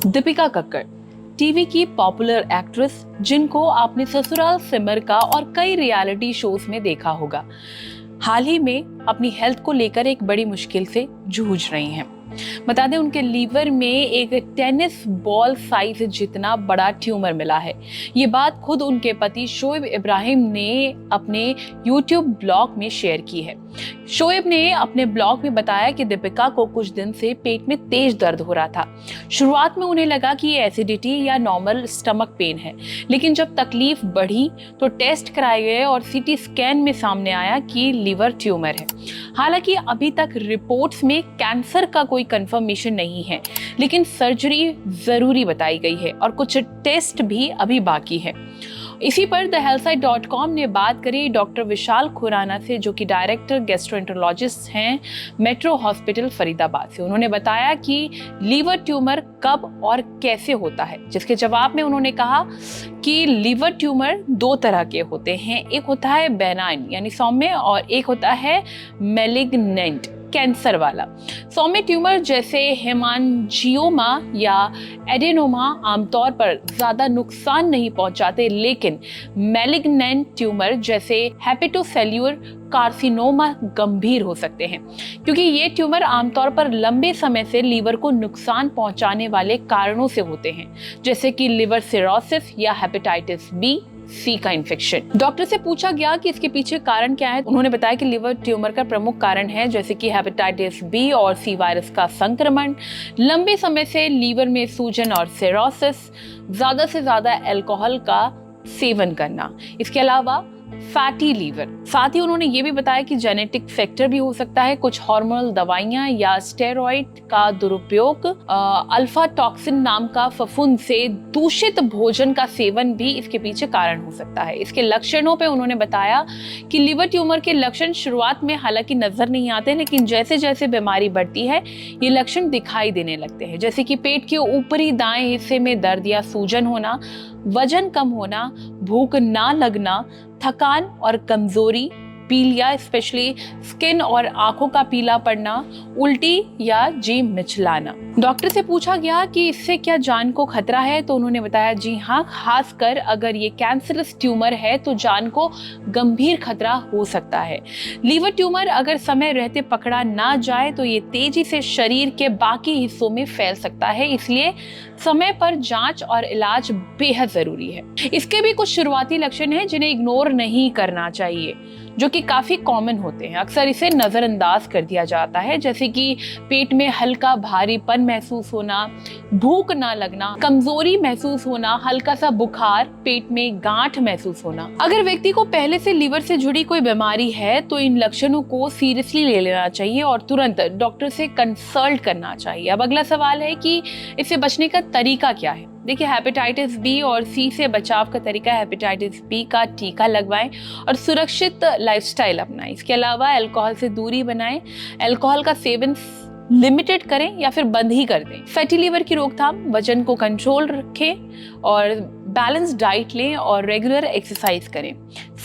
Deepika Kakkar TV की popular actress जिनको आपने ससुराल सिमर का और कई रियलिटी शोज में देखा होगा, हाल ही में अपनी हेल्थ को लेकर एक बड़ी मुश्किल से जूझ रही हैं। बता दें, उनके लीवर में एक टेनिस बॉल साइज जितना बड़ा ट्यूमर मिला है। ये बात खुद उनके पति शोएब इब्राहिम ने अपने यूट्यूब ब्लॉग में शेयर की है। शोएब ने अपने ब्लॉग में बताया कि दीपिका को कुछ दिन से पेट में तेज दर्द हो रहा था। शुरुआत में उन्हें लगा कि ये एसिडिटी या नॉर्मल स्टमक पेन है, लेकिन जब तकलीफ बढ़ी तो टेस्ट कराए गए और सीटी स्कैन में सामने आया कि लीवर ट्यूमर है। हालांकि अभी तक रिपोर्ट्स में कैंसर का कोई कंफर्मेशन नहीं है, लेकिन सर्जरी जरूरी बताई गई है और कुछ टेस्ट भी अभी बाकी है। इसी पर thehealthsite.com ने बात करी डॉक्टर विशाल खुराना से, जो कि डायरेक्टर गैस्ट्रोएंटरोलॉजिस्ट हैं मेट्रो हॉस्पिटल फरीदाबाद से। उन्होंने बताया कि लीवर ट्यूमर कब और कैसे होता है, जिसके जवाब में उन्होंने कहा कि लीवर ट्यूमर दो तरह के होते हैं। एक होता है बेनाइन यानी सौम्य, और एक होता है मैलिग्नेंट कैंसर वाला। सौम्य ट्यूमर जैसे हेमांजियोमा या एडेनोमा आमतौर पर ज्यादा नुकसान नहीं पहुंचाते, लेकिन मैलिग्नेंट ट्यूमर जैसे हेपेटोसेल्युलर कार्सिनोमा गंभीर हो सकते हैं, क्योंकि ये ट्यूमर आमतौर पर लंबे समय से लीवर को नुकसान पहुंचाने वाले कारणों से होते हैं, जैसे कि लिवर सिरोसिस या हेपेटाइटिस बी सी का इन्फेक्शन। डॉक्टर से पूछा गया कि इसके पीछे कारण क्या है। उन्होंने बताया कि लिवर ट्यूमर का प्रमुख कारण है जैसे कि हेपेटाइटिस बी और सी वायरस का संक्रमण, लंबे समय से लीवर में सूजन और सिरोसिस, ज्यादा से ज्यादा अल्कोहल का सेवन करना, इसके अलावा फैटी लीवर। साथ ही उन्होंने ये भी बताया कि जेनेटिक फैक्टर भी हो सकता है, कुछ हार्मोनल दवाइयां या स्टेरॉइड का दुरुपयोग, अल्फा टॉक्सिन नाम का फफूंद से दूषित भोजन का सेवन भी इसके पीछे कारण हो सकता है। इसके लक्षणों पे उन्होंने बताया कि लिवर ट्यूमर के लक्षण शुरुआत में हालांकि नजर नहीं आते, लेकिन जैसे जैसे बीमारी बढ़ती है ये लक्षण दिखाई देने लगते हैं, जैसे कि पेट के ऊपरी दाएं हिस्से में दर्द या सूजन होना, वजन कम होना, भूख ना लगना, थकान और कमजोरी, पीलिया स्पेशली स्किन और आंखों का पीला पड़ना, उल्टी या जी मिचलाना। डॉक्टर से पूछा गया कि इससे क्या जान को खतरा है, तो उन्होंने बताया जी हाँ, खासकर अगर ये कैंसरस ट्यूमर है तो जान को गंभीर खतरा हो सकता है। लीवर ट्यूमर अगर समय रहते पकड़ा ना जाए तो ये तेजी से शरीर के बाकी हिस्सों में फैल सकता है, इसलिए समय पर जांच और इलाज बेहद जरूरी है। इसके भी कुछ शुरुआती लक्षण हैं जिन्हें इग्नोर नहीं करना चाहिए, जो कि काफी कॉमन होते हैं। अक्सर इसे नजरअंदाज कर दिया जाता है, जैसे कि पेट में हल्का भारीपन महसूस होना, भूख ना लगना, कमजोरी महसूस होना, हल्का सा बुखार, पेट में गांठ महसूस होना। अगर व्यक्ति को पहले से लीवर से जुड़ी कोई बीमारी है तो इन लक्षणों को सीरियसली ले लेना चाहिए और तुरंत डॉक्टर से कंसल्ट करना चाहिए। अब अगला सवाल है कि इससे बचने का तरीका क्या है। देखिए, हेपेटाइटिस बी और सी से बचाव का तरीका हेपेटाइटिस बी का टीका लगवाएं और सुरक्षित लाइफस्टाइल अपनाएं। इसके अलावा अल्कोहल से दूरी बनाएं, अल्कोहल का सेवन लिमिटेड करें या फिर बंद ही कर दें। फैटी लीवर की रोकथाम, वजन को कंट्रोल रखें और बैलेंस डाइट लें और रेगुलर एक्सरसाइज करें।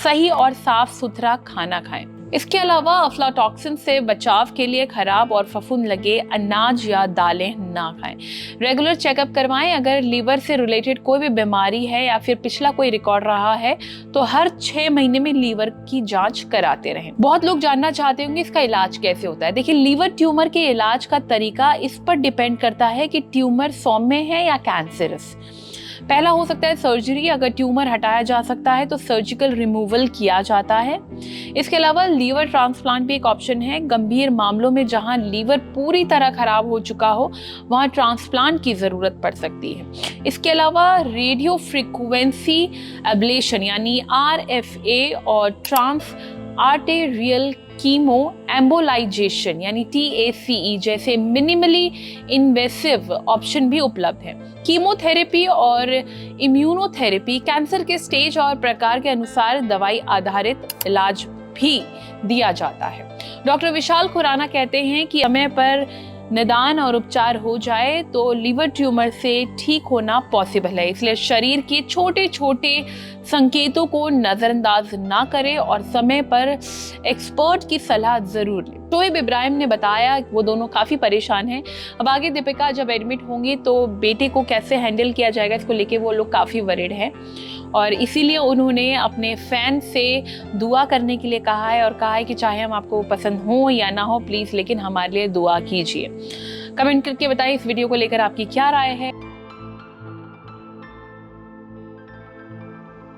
सही और साफ सुथरा खाना खाएं। इसके अलावा अफ्लाटॉक्सिन से बचाव के लिए खराब और फफूंद लगे अनाज या दालें ना खाएं। रेगुलर चेकअप करवाएं। अगर लीवर से रिलेटेड कोई भी बीमारी है या फिर पिछला कोई रिकॉर्ड रहा है तो हर 6 महीने में लीवर की जांच कराते रहें। बहुत लोग जानना चाहते होंगे इसका इलाज कैसे होता है। देखिए, लीवर ट्यूमर के इलाज का तरीका इस पर डिपेंड करता है कि ट्यूमर सौम्य है या कैंसरस। पहला हो सकता है सर्जरी, अगर ट्यूमर हटाया जा सकता है तो सर्जिकल रिमूवल किया जाता है। इसके अलावा लीवर ट्रांसप्लांट भी एक ऑप्शन है। गंभीर मामलों में जहां लीवर पूरी तरह खराब हो चुका हो वहां ट्रांसप्लांट की जरूरत पड़ सकती है। इसके अलावा रेडियो फ्रीक्वेंसी एब्लेशन यानी RFA और ट्रांस आर्टेरियल कीमो एम्बोलाइजेशन यानी TACE जैसे मिनिमली इन्वेसिव ऑप्शन भी उपलब्ध है। कीमोथेरेपी और इम्यूनोथेरेपी कैंसर के स्टेज और प्रकार के अनुसार दवाई आधारित इलाज भी दिया जाता है। डॉक्टर विशाल खुराना कहते हैं कि समय पर निदान और उपचार हो जाए तो लीवर ट्यूमर से ठीक होना पॉसिबल है, इसलिए शरीर के छोटे छोटे संकेतों को नजरअंदाज ना करें और समय पर एक्सपर्ट की सलाह जरूर लें। शोएब इब्राहिम ने बताया वो दोनों काफी परेशान हैं। अब आगे दीपिका जब एडमिट होंगी तो बेटे को कैसे हैंडल किया जाएगा, इसको लेके वो लोग काफी वरीड हैं और इसीलिए उन्होंने अपने फैन से दुआ करने के लिए कहा है और कहा है कि चाहे हम आपको पसंद हो या ना हो, प्लीज लेकिन हमारे लिए दुआ कीजिए। कमेंट करके बताइए इस वीडियो को लेकर आपकी क्या राय है।